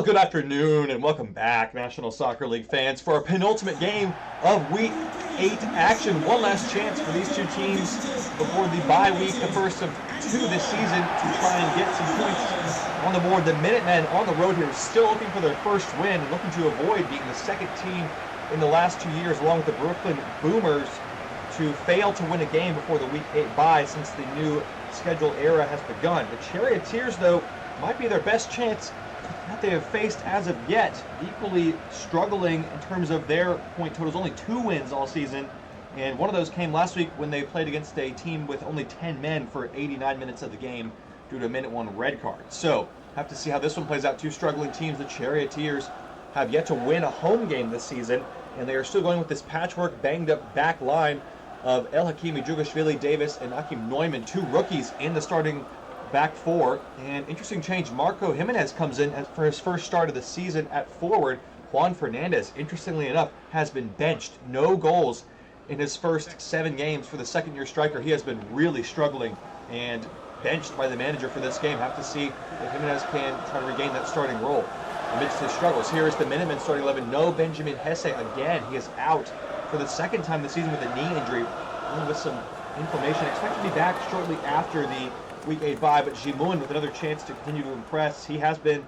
good afternoon and welcome back, National Soccer League fans, for our penultimate game of Week 8 action. One last chance for these two teams before the bye week, the first of two this season, to try and get some points on the board. The Minutemen on the road here still looking for their first win and looking to avoid being the second team in the last 2 years, along with the Brooklyn Boomers, to fail to win a game before the Week 8 bye since the new schedule era has begun. The Charioteers, though, might be their best chance that they have faced as of yet, equally struggling in terms of their point totals. Only 2 wins all season, and one of those came last week when they played against a team with only 10 men for 89 minutes of the game due to a minute 1 red card. So, have to see how this one plays out. Two struggling teams. The Charioteers have yet to win a home game this season, and they are still going with this patchwork, banged-up back line of El Hakimi, Jugashvili, Davis, and Akim Neumann, 2 rookies in the starting back 4. And interesting change, Marco Jimenez comes in for his first start of the season at forward. Juan Fernandez, interestingly enough, has been benched. No goals in his first 7 games for the second-year striker. He has been really struggling and benched by the manager for this game. Have to see if Jimenez can try to regain that starting role amidst his struggles. Here is the Minutemen starting 11. No Benjamin Hesse again. He is out for the second time this season with a knee injury, with some inflammation. Expected to be back shortly after the Week 8 bye, but Jimun with another chance to continue to impress. He has been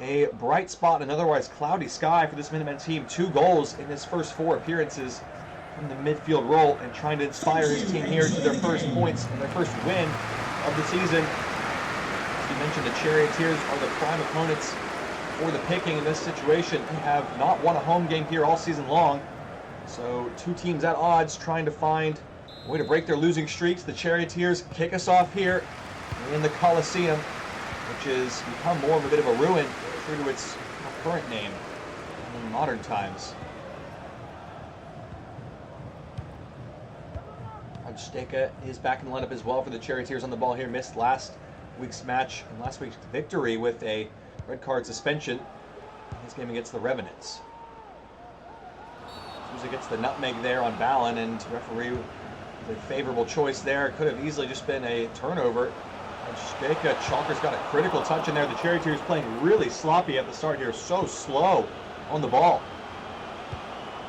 a bright spot in an otherwise cloudy sky for this Minutemen team. 2 goals in his first 4 appearances from the midfield role, and trying to inspire his team here to their first points and their first win of the season. As you mentioned, the Charioteers are the prime opponents for the picking in this situation. They have not won a home game here all season long. So 2 teams at odds trying to find a way to break their losing streaks. The Charioteers kick us off here in the Coliseum, which has become more of a bit of a ruin, true to its current name in modern times. Steka is back in the lineup as well for the Charioteers on the ball here. Missed last week's match and last week's victory with a red card suspension in his game against the Revenants. He gets the nutmeg there on Ballin, and referee with a favorable choice there. Could have easily just been a turnover. And Steka, Chalker's got a critical touch in there. The Charioteers playing really sloppy at the start here, so slow on the ball.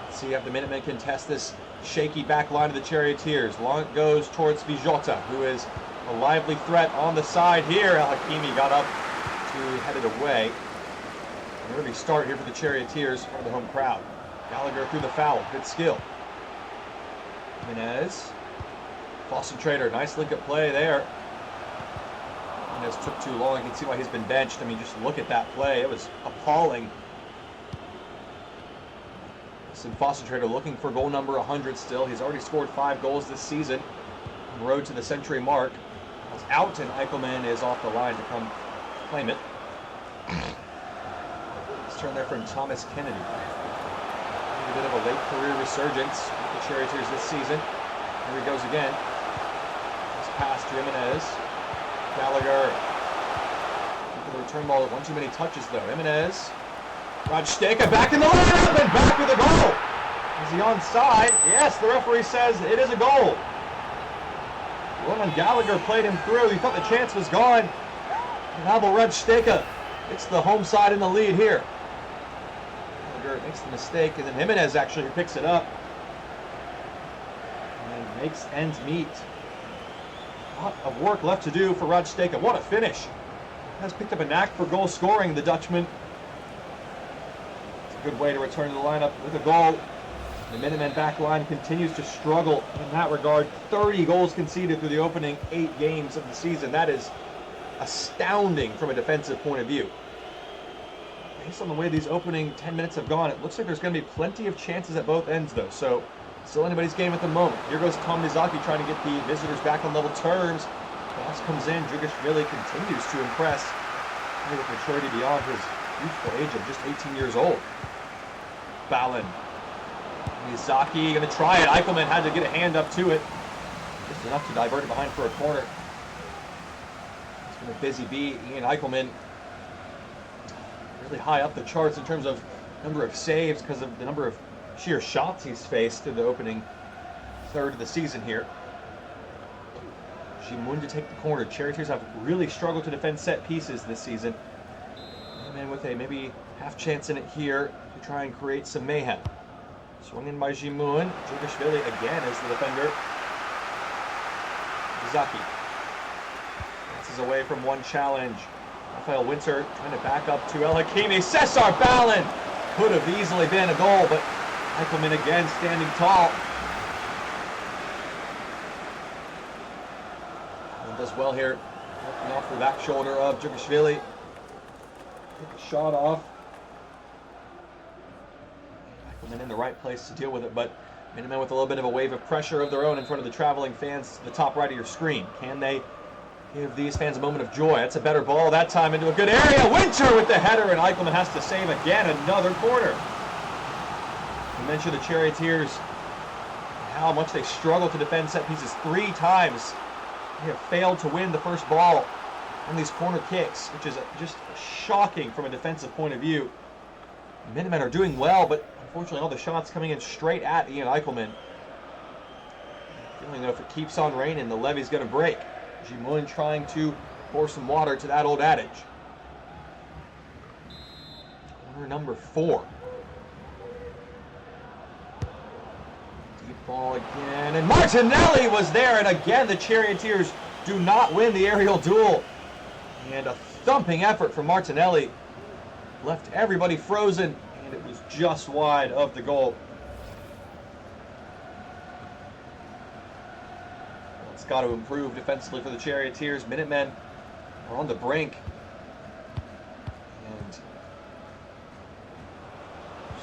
Let's see if the Minutemen can test this shaky back line of the Charioteers. Long it goes towards Vijota, who is a lively threat on the side here. El Hakimi got up to head it away. An early start here for the Charioteers for the home crowd. Gallagher through the foul. Good skill. Jimenez. Boston Trader. Nice link-up play there. Jimenez took too long. You can see why he's been benched. I mean, just look at that play. It was appalling. Boston Trader looking for goal number 100 still. He's already scored 5 goals this season. On the road to the century mark. It's out, and Eichelman is off the line to come claim it. Let's turn there from Thomas Kennedy. A bit of a late career resurgence with the Charioteers this season. Here he goes again. This pass to Jimenez. Gallagher. The return ball at 1 too many touches though. Jimenez. Rod Steka back in the lineup and back with a goal. Is he onside? Yes, the referee says it is a goal. Roman Gallagher played him through. He thought the chance was gone. And Abel Rod Steka gets the home side in the lead here. Makes the mistake, and then Jimenez actually picks it up and makes ends meet. A lot of work left to do for Rod Steka. What a finish. Has picked up a knack for goal scoring, the Dutchman. It's a good way to return to the lineup with a goal. The Minutemen back line continues to struggle in that regard. 30 goals conceded through the opening 8 games of the season. That is astounding from a defensive point of view. Based on the way these opening 10 minutes have gone, it looks like there's going to be plenty of chances at both ends, though. So, still anybody's game at the moment. Here goes Tom Mizaki trying to get the visitors back on level terms. Cross comes in. Jugashvili continues to impress with maturity beyond his youthful age of just 18 years old. Ballin. Mizaki going to try it. Eichelman had to get a hand up to it. Just enough to divert it behind for a corner. It's been a busy bee. Ian Eichelman really high up the charts in terms of number of saves because of the number of sheer shots he's faced through the opening third of the season here. Jimun to take the corner. Charioteers have really struggled to defend set pieces this season. Minutemen with a maybe half chance in it here to try and create some mayhem. Swung in by Jimun. Djurgashvili again is the defender. Zaki passes away from one challenge. Rafael Winter trying to back up to El Hakimi. Cesar Ballin could have easily been a goal, but Eichelman again standing tall. And does well here, working off the back shoulder of Djurgashvili. Take a shot off. Eichelman in the right place to deal with it, but Minutemen with a little bit of a wave of pressure of their own in front of the traveling fans to the top right of your screen. Can they give these fans a moment of joy? That's a better ball that time into a good area. Winter with the header, and Eichelman has to save again another corner. We mentioned the Charioteers, how much they struggle to defend set pieces. 3 times they have failed to win the first ball on these corner kicks, which is just shocking from a defensive point of view. The Minutemen are doing well, but unfortunately all the shots coming in straight at Ian Eichelman. Feeling though if it keeps on raining, the levee's going to break. Jimun trying to pour some water to that old adage. Corner number 4. Deep ball again, and Martinelli was there, and again the Charioteers do not win the aerial duel. And a thumping effort from Martinelli left everybody frozen, and it was just wide of the goal. It's got to improve defensively for the Charioteers. Minutemen are on the brink. And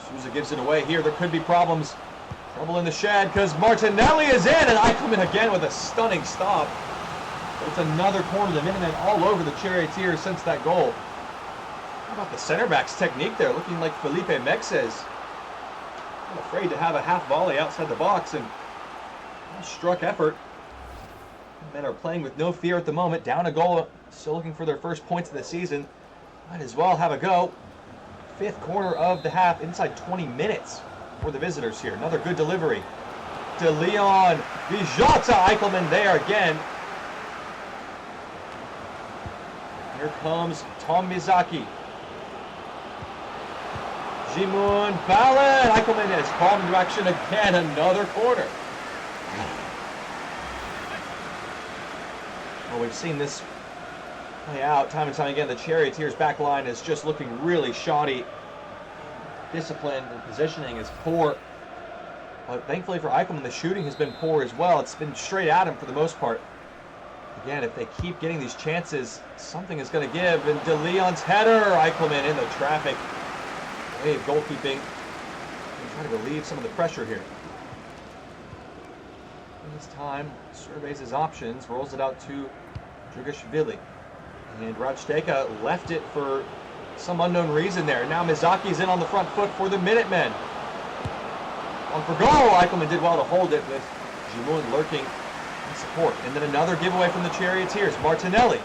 Souza gives it away here. There could be problems. Trouble in the shed because Martinelli is in, and Eichelman again with a stunning stop. It's another corner. The Minutemen all over the Charioteers since that goal. How about the center back's technique there, looking like Felipe Mexes. Not afraid to have a half volley outside the box, and struck effort. Men are playing with no fear at the moment. Down a goal, still looking for their first points of the season. Might as well have a go. 5th corner of the half, inside 20 minutes for the visitors here. Another good delivery. De Leon, Vijota, Eichelman there again. Here comes Tom Mizaki. Jimun, Ballin, Eichelman has called into action again. Another corner. Well, we've seen this play out time and time again. The Charioteers back line is just looking really shoddy. Discipline and positioning is poor. But thankfully for Eichelman, the shooting has been poor as well. It's been straight at him for the most part. Again, if they keep getting these chances, something is going to give. And De Leon's header, Eichelman in the traffic. Way of goalkeeping. And trying to relieve some of the pressure here. This time, surveys his options, rolls it out to Djurgashvili. And Rajteka left it for some unknown reason there. Now Mizaki's in on the front foot for the Minutemen. On for goal! Eichelman did well to hold it with Jimun lurking in support. And then another giveaway from the Charioteers. Martinelli.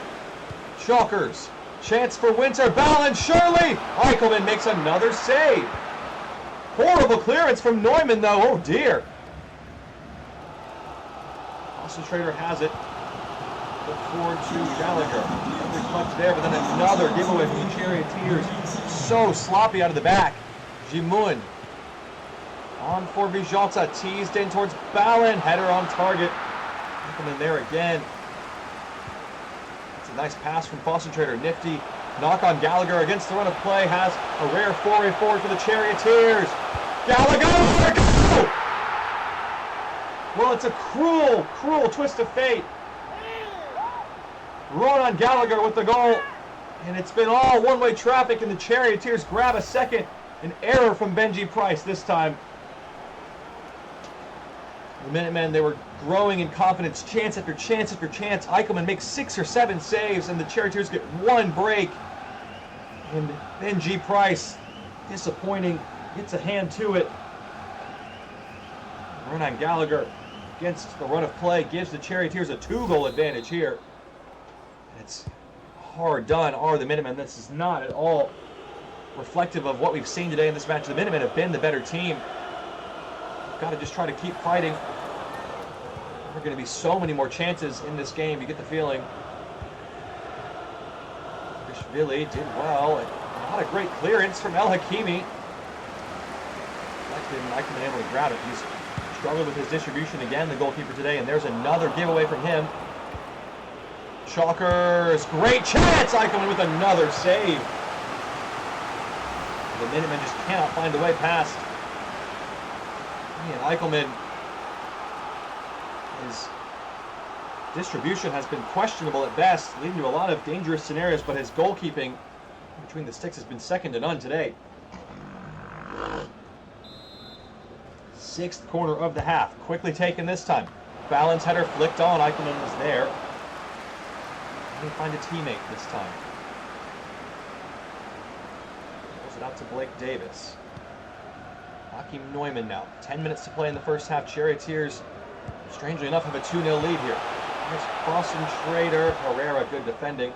Chalkers. Chance for Winter. Ballin, surely! Eichelman makes another save. Horrible clearance from Neumann though. Oh dear. Concentrator has it. Look forward to Gallagher. Another clutch there, but then another giveaway from the Charioteers. So sloppy out of the back. Jimun. On for Vijota. Teased in towards Ballin. Header on target. Coming in there again. It's a nice pass from Concentrator. Nifty knock on Gallagher against the run of play. Has a rare foray forward for the Charioteers. Gallagher! Go! Well, it's a cruel, cruel twist of fate. Ronan Gallagher with the goal. And it's been all one-way traffic, and the Charioteers grab a second. An error from Benji Price this time. The Minutemen, they were growing in confidence, chance after chance after chance. Eichelman makes 6 or 7 saves, and the Charioteers get 1 break. And Benji Price, disappointing, gets a hand to it. Ronan Gallagher, against the run of play, gives the Charioteers a 2-goal advantage here. And it's hard done, are the Minutemen. This is not at all reflective of what we've seen today in this match. The Minutemen have been the better team. We've got to just try to keep fighting. There are going to be so many more chances in this game, you get the feeling. Djurgashvili did well. Not a great clearance from El Hakimi. Minutemen able to grab it. He's struggled with his distribution again, the goalkeeper today, and there's another giveaway from him. Chalkers, great chance! Eichelman with another save. The Minutemen just cannot find a way past. And Eichelman, his distribution has been questionable at best, leading to a lot of dangerous scenarios, but his goalkeeping between the sticks has been second to none today. Sixth corner of the half, quickly taken this time. Fallon's header flicked on, Eichelman was there. Can he find a teammate this time? Throws it out to Blake Davis. Joachim Neumann now. 10 minutes to play in the first half. Charioteers, strangely enough, have a 2-0 lead here. There's concentrator. Herrera, good defending.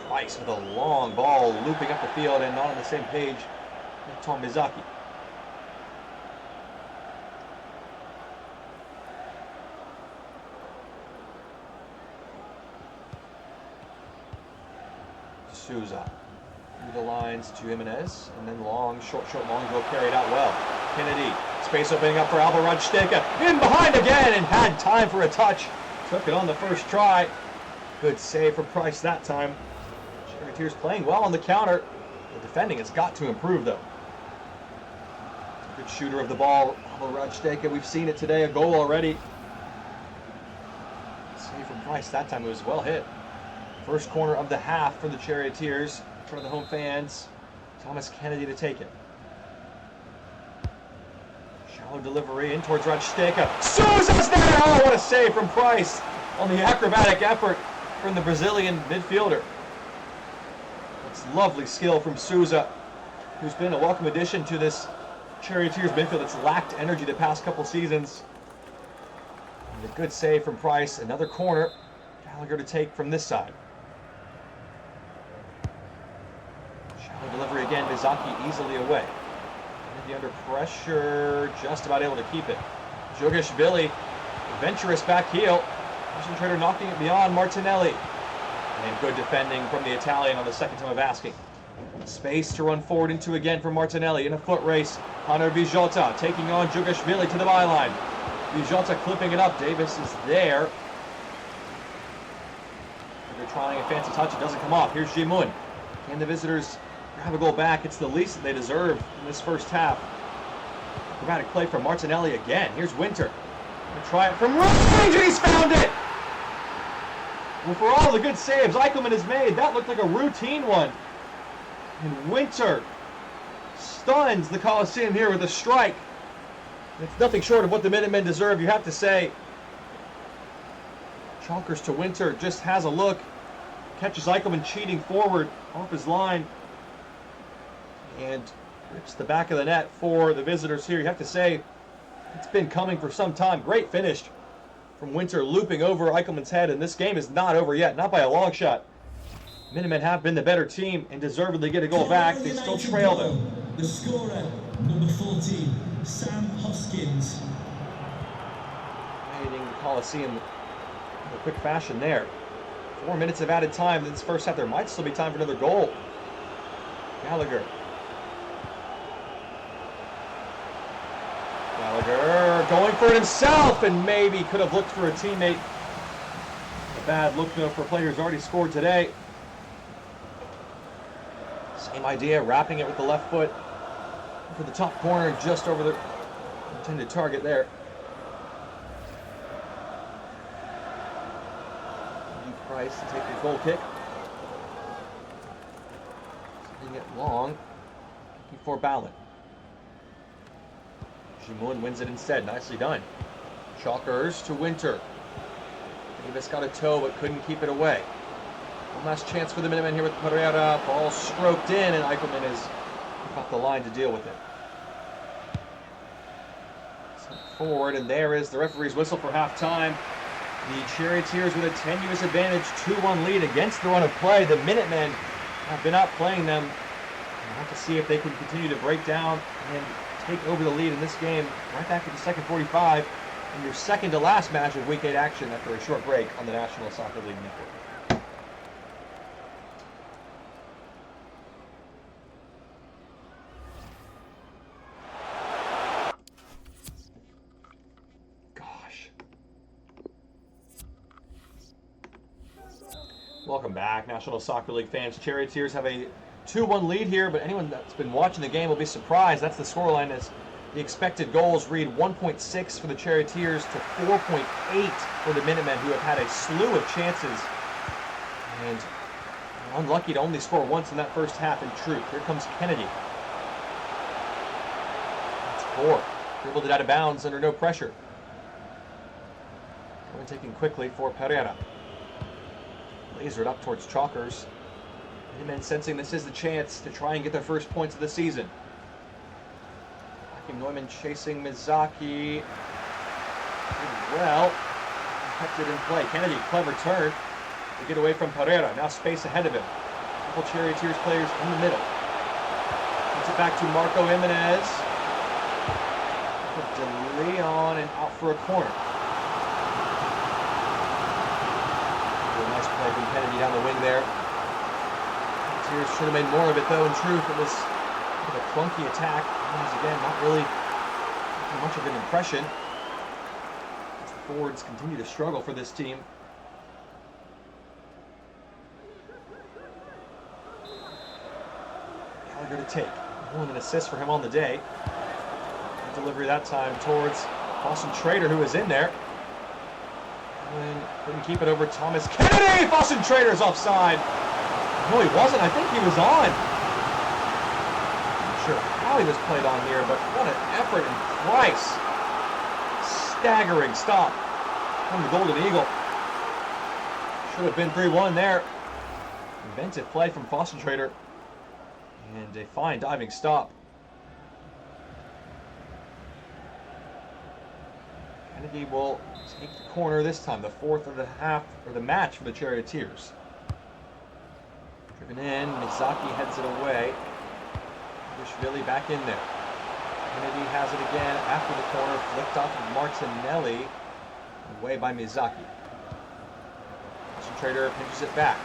Price with a long ball looping up the field and not on the same page with Tom Mizaki. Souza through the lines to Jimenez, and then long, short, long goal carried out well. Kennedy, space opening up for Alba Rajsteka, in behind again, and had time for a touch. Took it on the first try. Good save from Price that time. Charioteers playing well on the counter. The defending has got to improve though. Good shooter of the ball, Alba Rajsteka. We've seen it today, a goal already. Save from Price that time, it was well hit. First corner of the half for the Charioteers, in front of the home fans. Thomas Kennedy to take it. Shallow delivery in towards Rajsteka. Souza's there! Oh, what a save from Price on the acrobatic effort from the Brazilian midfielder. It's lovely skill from Souza, who's been a welcome addition to this Charioteers midfield that's lacked energy the past couple seasons. And a good save from Price. Another corner. Gallagher to take from this side. Delivery again, Mizaki easily away. Maybe under pressure, just about able to keep it. Djugashvili, adventurous back heel. Concentrator knocking it beyond Martinelli. And good defending from the Italian on the second time of asking. Space to run forward into again for Martinelli in a foot race. Hunter Vijota taking on Djugashvili to the byline. Vijota clipping it up. Davis is there. They're trying a fancy touch. It doesn't come off. Here's Jimun. Can the visitors grab a goal back? It's the least that they deserve in this first half. Acrobatic play from Martinelli again. Here's Winter. Gonna try it from range, and he's found it! Well, for all the good saves Eichelman has made, that looked like a routine one. And Winter stuns the Coliseum here with a strike. It's nothing short of what the Minutemen deserve, you have to say. Chalkers to Winter, just has a look. Catches Eichelman cheating forward off his line. And rips the back of the net for the visitors here. You have to say, it's been coming for some time. Great finish from Winter, looping over Eichelman's head, and this game is not over yet, not by a long shot. Minutemen have been the better team and deservedly get a goal back. They still trail though. The scorer, number 14, Sam Hoskins. Hitting the Coliseum in a quick fashion there. 4 minutes of added time in this first half. There might still be time for another goal. Gallagher going for it himself, and maybe could have looked for a teammate. A bad look though for players already scored today. Same idea, wrapping it with the left foot for the top corner, just over the intended target there. Price to take the goal kick. Sending it long. Looking for Ballin. Jimun wins it instead. Nicely done. Chalkers to Winter. Davis got a toe but couldn't keep it away. One last chance for the Minutemen here with Pereira. Ball stroked in, and Eichelman has got the line to deal with it. Sent forward, and there is the referee's whistle for halftime. The Charioteers with a tenuous advantage, 2-1 lead against the run of play. The Minutemen have been outplaying them. We'll have to see if they can continue to break down and take over the lead in this game right back at the second 45 in your second to last match of Week 8 action after a short break on the National Soccer League Network. Welcome back, National Soccer League fans. Charioteers have a 2-1 lead here, but anyone that's been watching the game will be surprised. That's the scoreline, as the expected goals read 1.6 for the Charioteers to 4.8 for the Minutemen, who have had a slew of chances and unlucky to only score once in that first half in truth. Here comes Kennedy. That's 4. Dribbled it out of bounds under no pressure. Taking quickly for Pereira. Lasered up towards Chalkers. Minutemen sensing this is the chance to try and get their first points of the season. Neumann chasing Mizaki. Well, kept it in play. Kennedy, clever turn to get away from Pereira. Now space ahead of him. A couple Charioteers players in the middle. Puts it back to Marco Jimenez. De Leon and out for a corner. Nice play from Kennedy down the wing there. Charioteers should have made more of it, though. In truth, it was a clunky attack. Once again, not really making much of an impression. As the forwards continue to struggle for this team. Gallagher to take. An assist for him on the day. Delivery that time towards Austin Trader, who was in there. And couldn't keep it over Thomas Kennedy! Austin Trader's offside. No, he wasn't. I think he was on. Not sure how he was played on here, but what an effort and Price. Staggering stop from the Golden Eagle. Should have been 3-1 there. Inventive play from Austin Trader. And a fine diving stop. Kennedy will take the corner this time, the 4th of the half, or the match for the Charioteers. Driven in, Mizaki heads it away. Billy back in there. Kennedy has it again after the corner, flicked off of Martinelli, away by Mizaki. Trader pinches it back.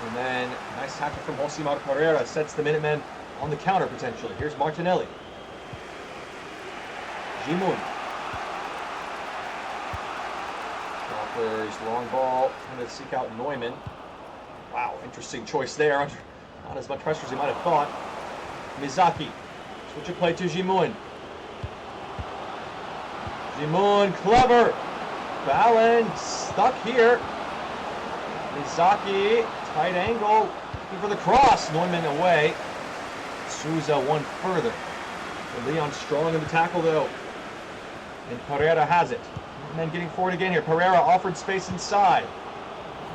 And then nice tackle from Josimar Pereira sets the Minutemen on the counter potentially. Here's Martinelli. Jimun. Chalkers, long ball, trying to seek out Neumann. Wow, interesting choice there. Not as much pressure as he might have thought. Mizaki. Switch of play to Jimun. Jimun, clever. Ballin stuck here. Mizaki, tight angle, looking for the cross. Neumann away. Souza one further. Leon strong in the tackle though. And Pereira has it. And then getting forward again here. Pereira offered space inside.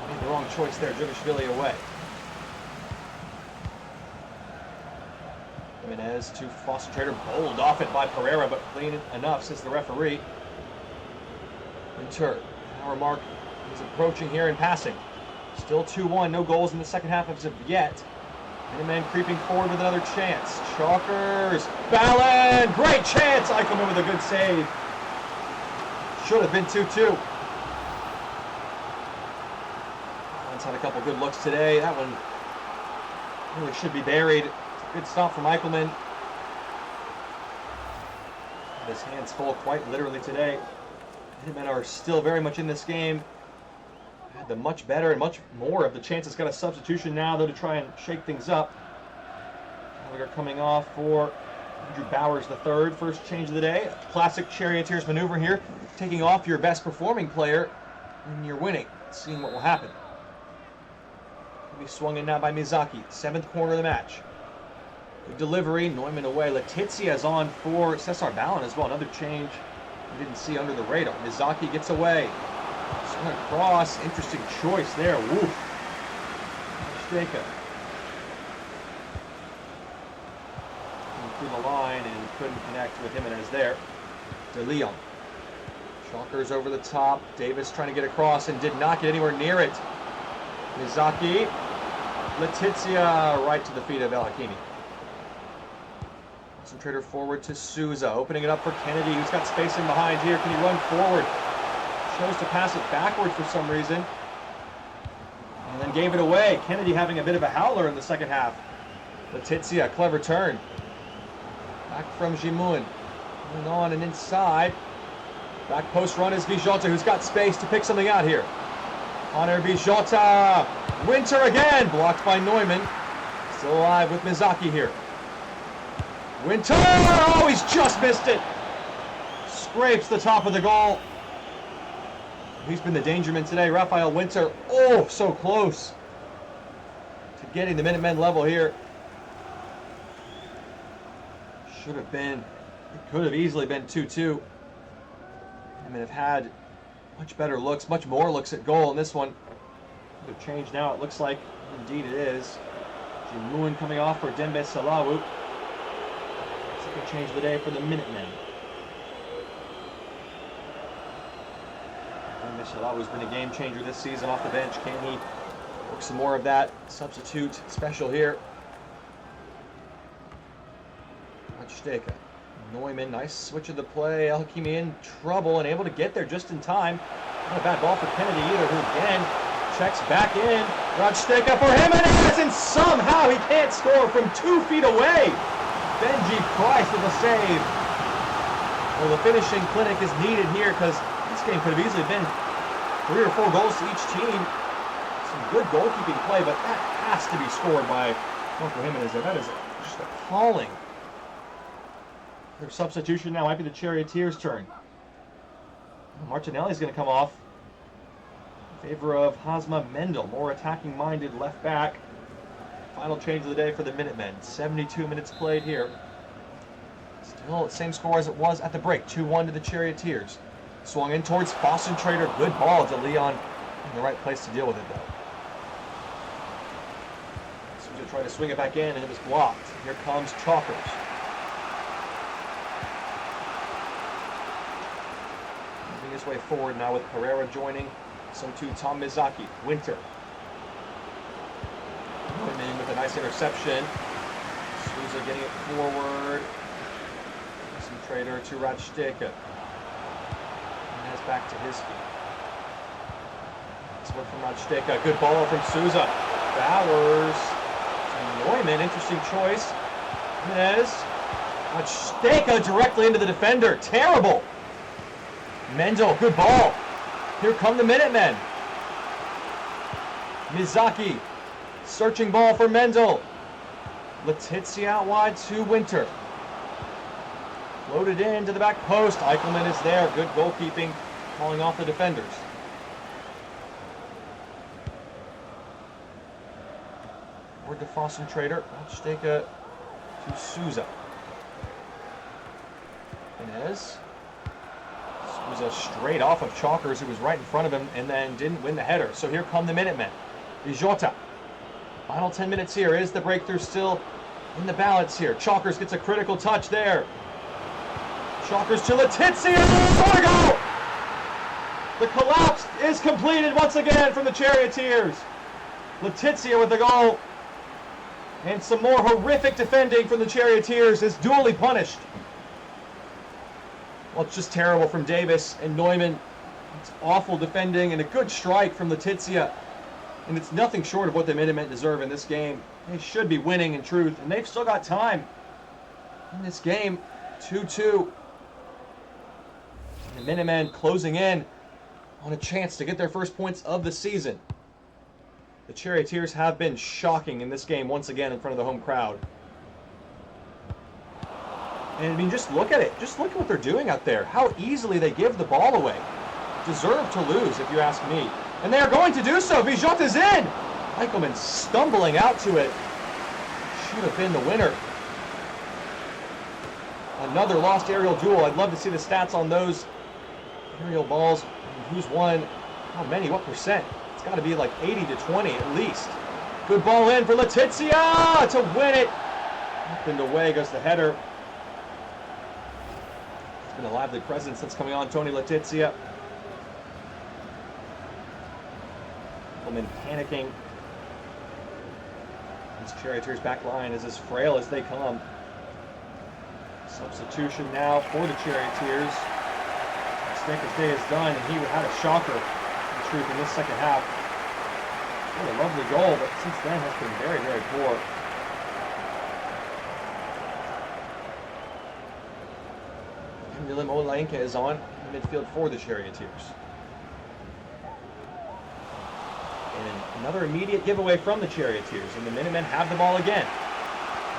Made the wrong choice there. Djurgashvili away. Jimenez to Foster Trader, bowled off it by Pereira, but clean enough, says the referee. Winter, our mark is approaching here and passing. Still 2-1, no goals in the second half as of yet. Minutemen creeping forward with another chance. Chalkers, Ballin, great chance! Eichelman with a good save. Should have been 2-2. Ballin had a couple good looks today. That one really should be buried. Good stop from Eichelman. Had his hands full quite literally today. Minutemen are still very much in this game. Had the much better and much more of the chances. Got a substitution now, though, to try and shake things up. We are coming off for Andrew Bowers III, first change of the day. Classic Charioteers maneuver here. Taking off your best performing player, and you're winning. Seeing what will happen. Will be swung in now by Mizaki. 7th corner of the match. Good delivery. Neumann away. Letizia is on for Cesar Ballin as well. Another change we didn't see under the radar. Mizaki gets away. Swung across. Interesting choice there. Woof. Jacob. Through the line and couldn't connect with Jimenez there. De Leon. Chalkers over the top. Davis trying to get across and did not get anywhere near it. Mizaki. Letizia right to the feet of El Hakimi. Concentrator forward to Souza. Opening it up for Kennedy, who's got space in behind here. Can he run forward? Chose to pass it backwards for some reason. And then gave it away. Kennedy having a bit of a howler in the second half. Letizia, clever turn. Back from Jimun. Going on and inside. Back post run is Vijota, who's got space to pick something out here. Connor Bijota. Winter again. Blocked by Neumann. Still alive with Mizaki here. Winter. Oh, he's just missed it. Scrapes the top of the goal. He's been the danger man today. Raphael Winter. Oh, so close to getting the Minutemen level here. Should have been. It could have easily been 2-2. I mean, have had much better looks, much more looks at goal in this one. They've changed now. It looks like indeed it is. Jimun coming off for Dembe Salawu. Second change of the day for the Minutemen. Dembe Salawu's been a game changer this season off the bench. Can he work some more of that substitute special here? Steka. Neumann, nice switch of the play. El Hakimi in trouble and able to get there just in time. Not a bad ball for Kennedy either, who again checks back in. Steka for Jimenez, and somehow he can't score from 2 feet away. Benji Price with a save. Well, the finishing clinic is needed here because this game could have easily been 3 or 4 goals to each team. Some good goalkeeping play, but that has to be scored by Marco Jimenez. That is just appalling. Their substitution now might be the Charioteers' turn. Martinelli's going to come off in favor of Hazma Mendel, more attacking-minded left back. Final change of the day for the Minutemen. 72 minutes played here. Still the same score as it was at the break. 2-1 to the Charioteers. Swung in towards Boston Trader. Good ball to Leon in the right place to deal with it, though. Souza tried to swing it back in, and it was blocked. Here comes Chalkers. His way forward now with Pereira joining. So too Tom Mizaki. Winter. Neumann with a nice interception. Souza getting it forward. Some trader to Radsteka. And that's back to his feet. This one from Radsteka. Good ball from Souza. Bowers. To Neumann. Interesting choice. Jimenez. Radsteka directly into the defender. Terrible. Mendel, good ball. Here come the Minutemen. Mizaki, searching ball for Mendel. Letizia out wide to Winter. Loaded into the back post. Eichelman is there. Good goalkeeping, calling off the defenders. Word to Fossen Trader. Radsteka to Souza. Inez. Was a straight off of Chalkers, who was right in front of him and then didn't win the header. So here come the Minutemen. Bijota. Final 10 minutes here. Is the breakthrough still in the balance here? Chalkers gets a critical touch there. Chalkers to Letizia. Goal! The collapse is completed once again from the Charioteers. Letizia with the goal. And some more horrific defending from the Charioteers is duly punished. Well, it's just terrible from Davis and Neumann. It's awful defending and a good strike from Letizia. And it's nothing short of what the Minutemen deserve in this game. They should be winning in truth, and they've still got time in this game. 2-2. The Minutemen closing in on a chance to get their first points of the season. The Charioteers have been shocking in this game once again in front of the home crowd. And I mean, just look at it. Just look at what they're doing out there. How easily they give the ball away. Deserve to lose, if you ask me. And they are going to do so. Bijota's in. Eichelman stumbling out to it. Should have been the winner. Another lost aerial duel. I'd love to see the stats on those aerial balls. Who's won? How many? What percent? It's got to be like 80-20 at least. Good ball in for Letizia to win it. Up and away goes the header. Been a lively presence that's coming on, Tony Letizia. Eichelman panicking. This Charioteers back line is as frail as they come. Substitution now for the Charioteers. Stanker's day is done, and he had a shocker, in truth, in this second half. What a lovely goal, but since then has been very, very poor. Milim Olainka is on in midfield for the Charioteers. And another immediate giveaway from the Charioteers. And the Minutemen have the ball again,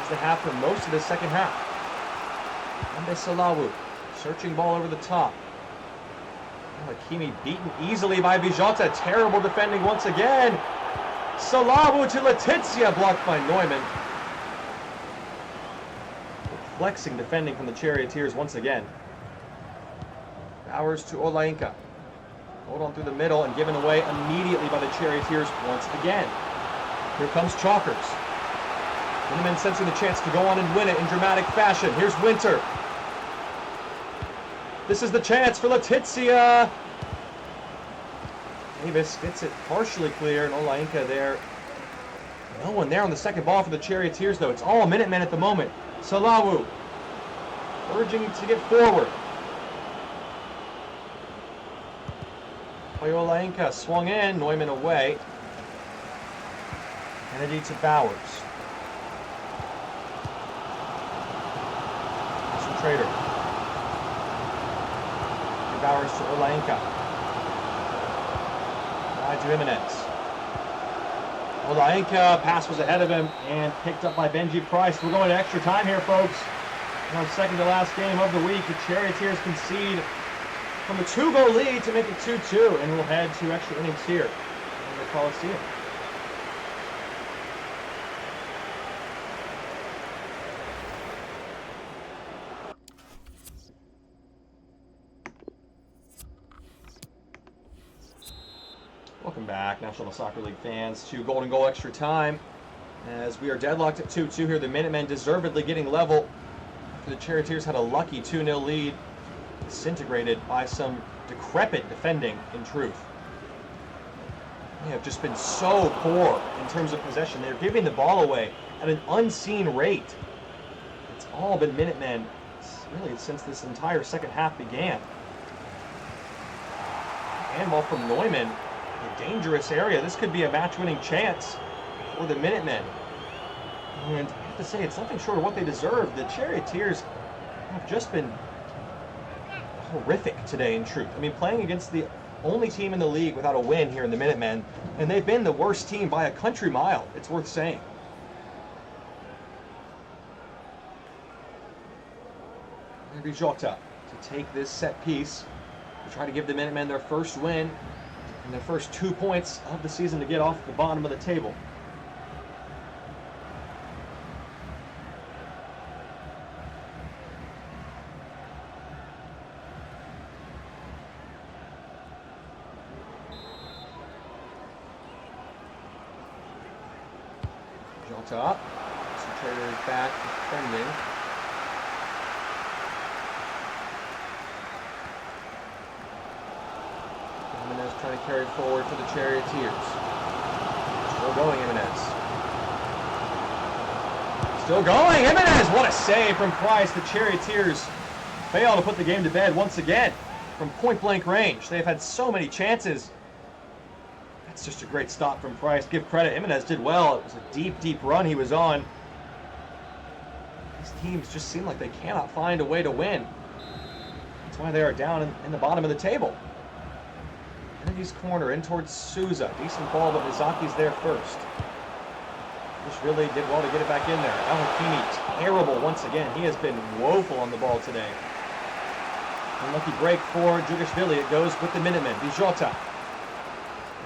as they have for most of the second half. Ambe Salawu, searching ball over the top. Hakimi beaten easily by Vijota. Terrible defending once again. Salawu to Letizia, blocked by Neumann. Flexing defending from the Charioteers once again. Bowers to Olainka. Hold on through the middle and given away immediately by the Charioteers once again. Here comes Chalkers. Minutemen sensing the chance to go on and win it in dramatic fashion. Here's Winter. This is the chance for Letizia. Davis gets it partially clear, and Olainka there. No one there on the second ball for the Charioteers, though. It's all Minutemen at the moment. Salawu urging to get forward. Olainka swung in, Neumann away. Kennedy to Bowers. Trader. Bowers to Olainka. Wide to Jimenez. Olainka, pass was ahead of him and picked up by Benji Price. We're going to extra time here, folks. In our second to last game of the week, the Charioteers concede from a 2-goal lead to make it 2-2, and we'll head to extra innings here in the Coliseum. Welcome back, National Soccer League fans, to Golden Goal Extra Time. As we are deadlocked at 2-2 here, the Minutemen deservedly getting level. The Charioteers had a lucky 2-0 lead, disintegrated by some decrepit defending, in truth. They have just been so poor in terms of possession. They're giving the ball away at an unseen rate. It's all been Minutemen, really, since this entire second half began. Handball from Neumann. A dangerous area. This could be a match-winning chance for the Minutemen. And I have to say, it's nothing short of what they deserve. The Charioteers have just been horrific today, in truth. I mean, playing against the only team in the league without a win here in the Minutemen, and they've been the worst team by a country mile, it's worth saying. Jota to take this set piece to try to give the Minutemen their first win and their first 2 points of the season to get off the bottom of the table. Jota, Charioteers back defending. Jimenez trying to carry forward for the Charioteers. Still going, Jimenez. Still going, Jimenez! What a save from Price. The Charioteers fail to put the game to bed once again from point-blank range. They've had so many chances. That's just a great stop from Price. Give credit. Jimenez did well. It was a deep, deep run he was on. These teams just seem like they cannot find a way to win. That's why they are down in the bottom of the table. Kennedy's corner in towards Souza. Decent ball, but Mizaki's there first. Just really did well to get it back in there. El Hakimi, terrible once again. He has been woeful on the ball today. Unlucky break for Djugashvili. It goes with the Minutemen. Vijota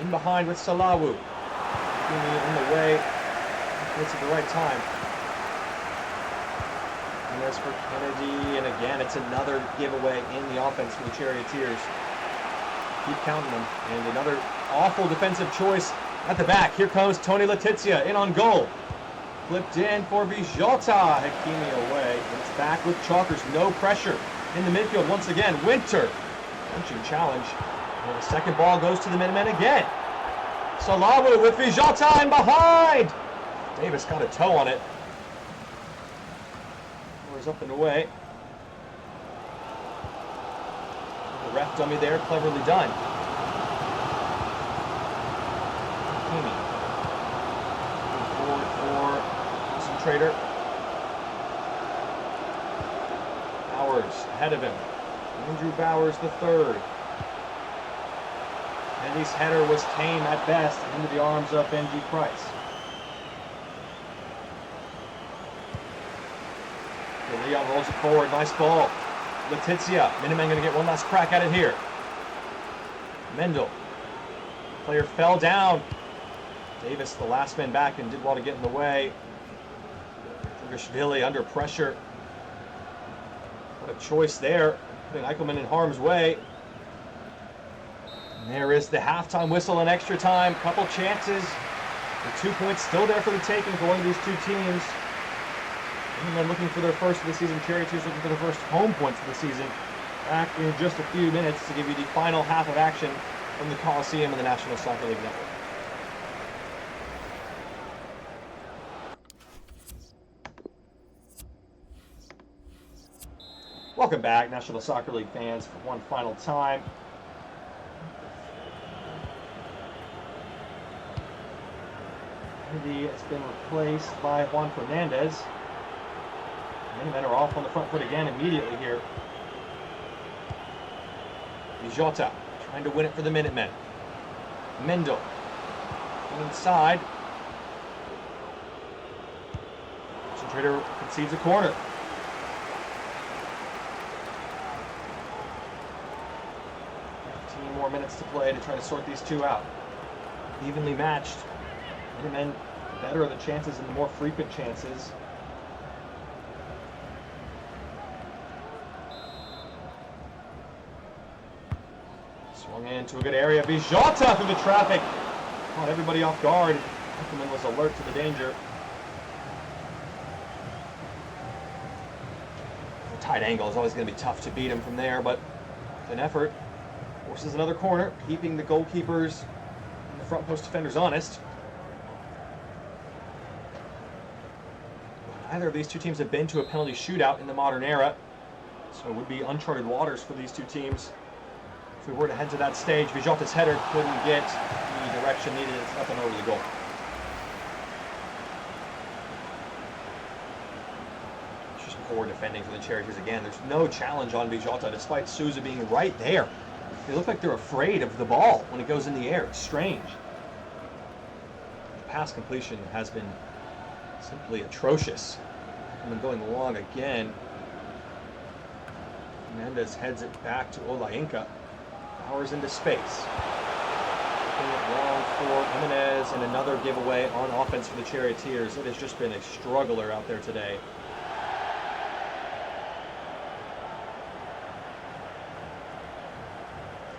in behind with Salawu. Hakimi in the way. Gets at the right time. And as for Kennedy, and again, it's another giveaway in the offense for the Charioteers. Keep counting them. And another awful defensive choice at the back. Here comes Tony Letizia in on goal. Flipped in for Vijota. Hakimi away. And it's back with Chalkers. No pressure in the midfield once again. Winter. Punching challenge. And the second ball goes to the Minutemen again. Salawu with Vijota in behind. Davis got a toe on it. Goes up and away. The ref dummy there, cleverly done. Hakimi. Forward for Concentrator. Bowers ahead of him. Andrew Bowers the third. Andy's header was tame at best into the arms of Benji Price. Leon rolls it forward. Nice ball. Letizia. Minutemen going to get one last crack at it here. Mendel. Player fell down. Davis, the last man back, and did well to get in the way. Dragashvili under pressure. What a choice there. Putting Eichelman in harm's way. And there is the halftime whistle and extra time. Couple chances. The 2 points still there for the taking for one of these two teams. Minutemen looking for their first of the season. Charioteers looking for their first home points of the season. Back in just a few minutes to give you the final half of action from the Coliseum and the National Soccer League Network. Welcome back, National Soccer League fans, for one final time. Andy has been replaced by Juan Fernandez. Minutemen are off on the front foot again immediately here. Vijota trying to win it for the Minutemen. Mendel inside. Concentrator concedes a corner. 15 more minutes to play to try to sort these two out. Evenly matched. Minutemen better are the chances and the more frequent chances. Swung into a good area. Vijota through the traffic. Caught everybody off guard. Eichelman was alert to the danger. The tight angle is always going to be tough to beat him from there, but an effort. Forces another corner, keeping the goalkeepers and the front post defenders honest. Neither of these two teams have been to a penalty shootout in the modern era, so it would be uncharted waters for these two teams. If we were to head to that stage, Vijota's header couldn't get the direction needed. It's up and over the goal. It's just poor defending for the Charioteers again. There's no challenge on Vijota, despite Souza being right there. They look like they're afraid of the ball when it goes in the air. It's strange. The pass completion has been simply atrocious. And going long again. Hernandez heads it back to Olainka. Bowers into space. Putting it long for Jimenez, and another giveaway on offense for the Charioteers. It has just been a struggler out there today.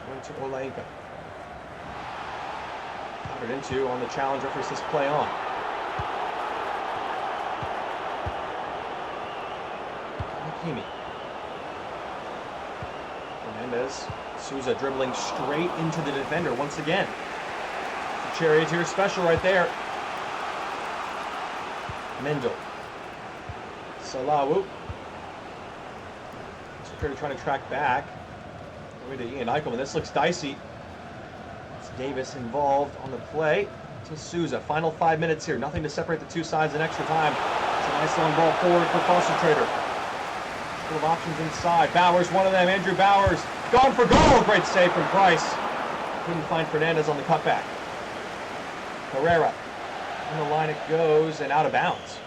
Going to Olainka. Countered into on the challenge reference this play on. Hakimi. Hernandez. Souza dribbling straight into the defender once again. The Charioteers special right there. Mendel. Salawu. Security trying to track back. Away to Ian Eichelman. This looks dicey. It's Davis involved on the play to Souza. Final 5 minutes here. Nothing to separate the two sides in extra time. It's a nice long ball forward for Concentrator. Couple of options inside. Bowers, one of them. Andrew Bowers. Gone for goal. Great save from Price. Couldn't find Fernandez on the cutback. Herrera. On the line it goes and out of bounds.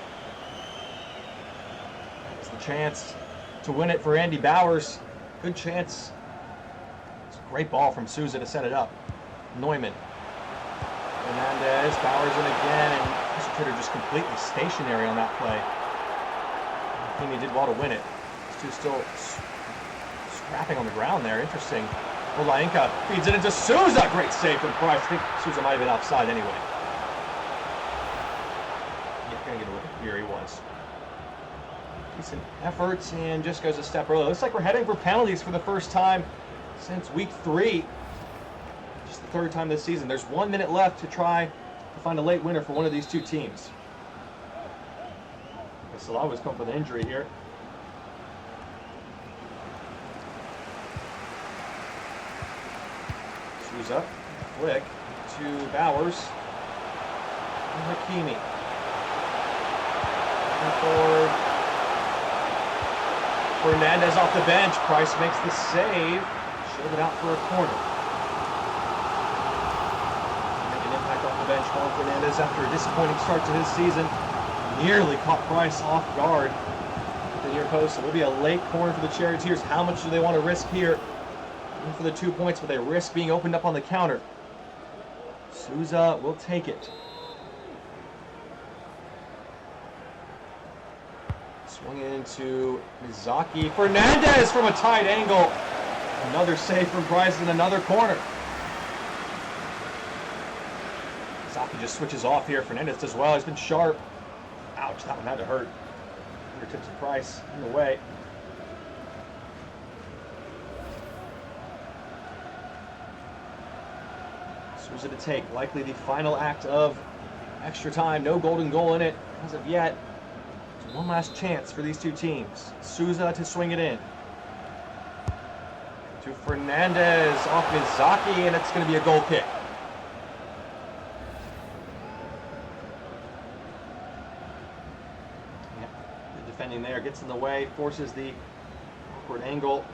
It's the chance to win it for Andy Bowers. Good chance. It's a great ball from Souza to set it up. Neumann. Fernandez. Bowers in again. And Concentrator just completely stationary on that play. Hakimi did well to win it. These two still scrapping on the ground there. Interesting. Olainka feeds it into Souza. Great save from Price. I think Souza might have been offside anyway. Yeah, gonna get a look here. He was. Decent efforts and just goes a step early. Looks like we're heading for penalties for the first time since week 3. Just the third time this season. There's 1 minute left to try to find a late winner for one of these two teams. Salawa's come with an injury here. Souza, flick to Bowers. And Hakimi. Forward. Fernandez off the bench. Price makes the save. Shielded out for a corner. bench. Juan Fernandez, after a disappointing start to his season, nearly caught Price off guard at the near post. So it will be a late corner for the Charioteers. How much do they want to risk here? Looking for the 2 points, but they risk being opened up on the counter. Souza will take it. Swing into Mizaki. Fernandez from a tight angle. Another save from Price in another corner. Mizaki just switches off here. Fernandez does well. He's been sharp. Ouch, that one had to hurt. Fingertips of Price in the way. Souza to take. Likely the final act of extra time. No golden goal in it as of yet. One last chance for these two teams. Souza to swing it in. To Fernandez off Mizaki, and it's going to be a goal kick. Yeah, the defending there gets in the way, forces the awkward angle.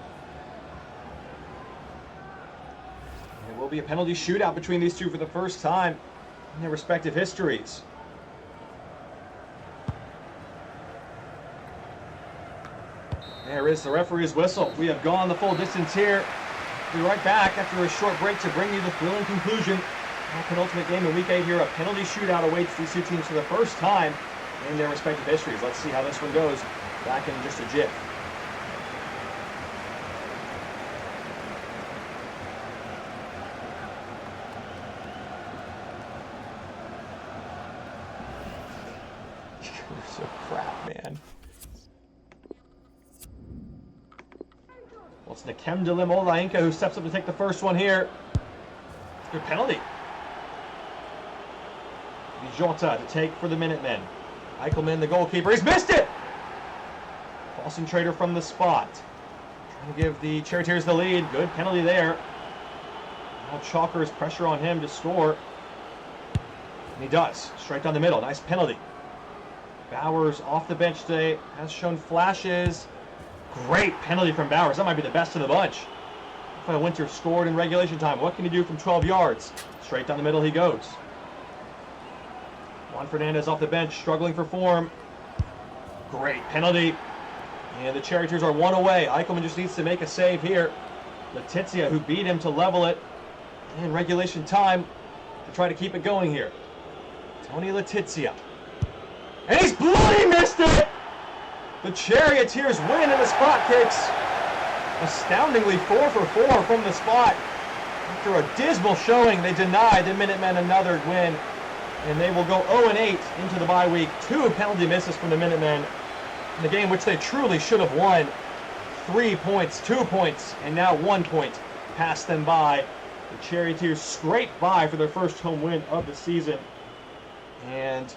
And it will be a penalty shootout between these two for the first time in their respective histories. There is the referee's whistle. We have gone the full distance here. We'll be right back after a short break to bring you the thrilling conclusion. Our penultimate game in Week 8 here. A penalty shootout awaits these two teams for the first time in their respective histories. Let's see how this one goes. Back in just a jiff. You're so crap, man. Well, it's Nakem Dilim Olainka who steps up to take the first one here. Good penalty. Jota to take for the Minutemen. Eichelman, the goalkeeper. He's missed it! Concentrator from the spot. Trying to give the Charioteers the lead. Good penalty there. Now Chalker's pressure on him to score. And he does. Straight down the middle. Nice penalty. Bowers off the bench today. Has shown flashes. Great penalty from Bowers. That might be the best of the bunch. Winter scored in regulation time. What can he do from 12 yards? Straight down the middle he goes. Juan Fernandez off the bench, struggling for form. Great penalty. And the Charioteers are one away. Eichelman just needs to make a save here. Letizia, who beat him to level it in regulation time to try to keep it going here. Tony Letizia. And he's bloody missed it! The Charioteers win in the spot kicks. Astoundingly 4 for 4 from the spot. After a dismal showing, they deny the Minutemen another win. And they will go 0-8 into the bye week. 2 penalty misses from the Minutemen in the game which they truly should have won. 3 points, 2 points, and now 1 point passed them by. The Charioteers scrape by for their first home win of the season. And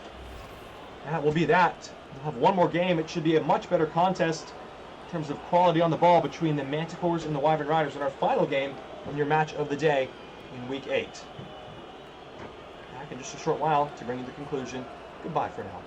that will be that. We'll have one more game. It should be a much better contest in terms of quality on the ball between the Manticores and the Wyvern Riders in our final game on your match of the day in Week 8. Back in just a short while to bring you the conclusion. Goodbye for now.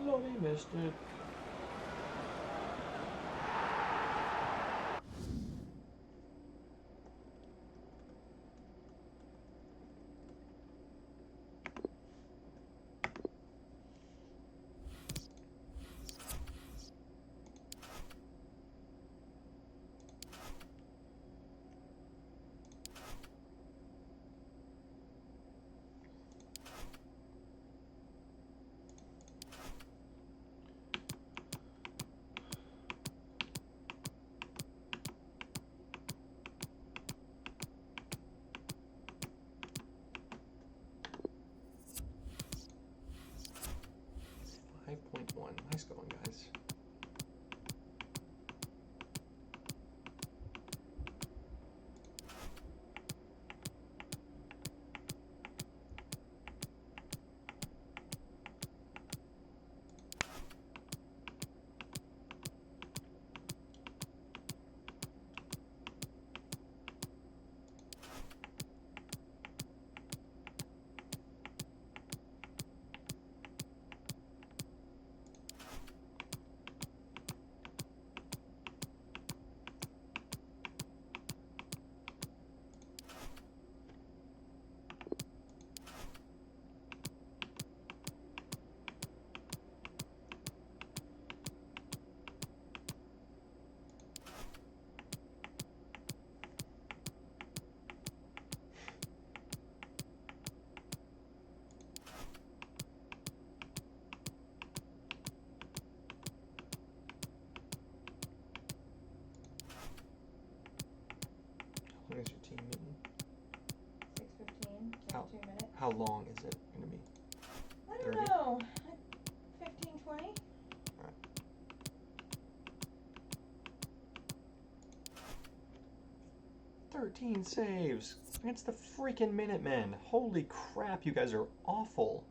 Lord, he missed it. Nice going, guys. How long is your team meeting? 6:15, 22 minutes. How long is it going to be? I don't 30? know. 15, 20? All right. 13 saves against the freaking Minutemen. Holy crap, you guys are awful.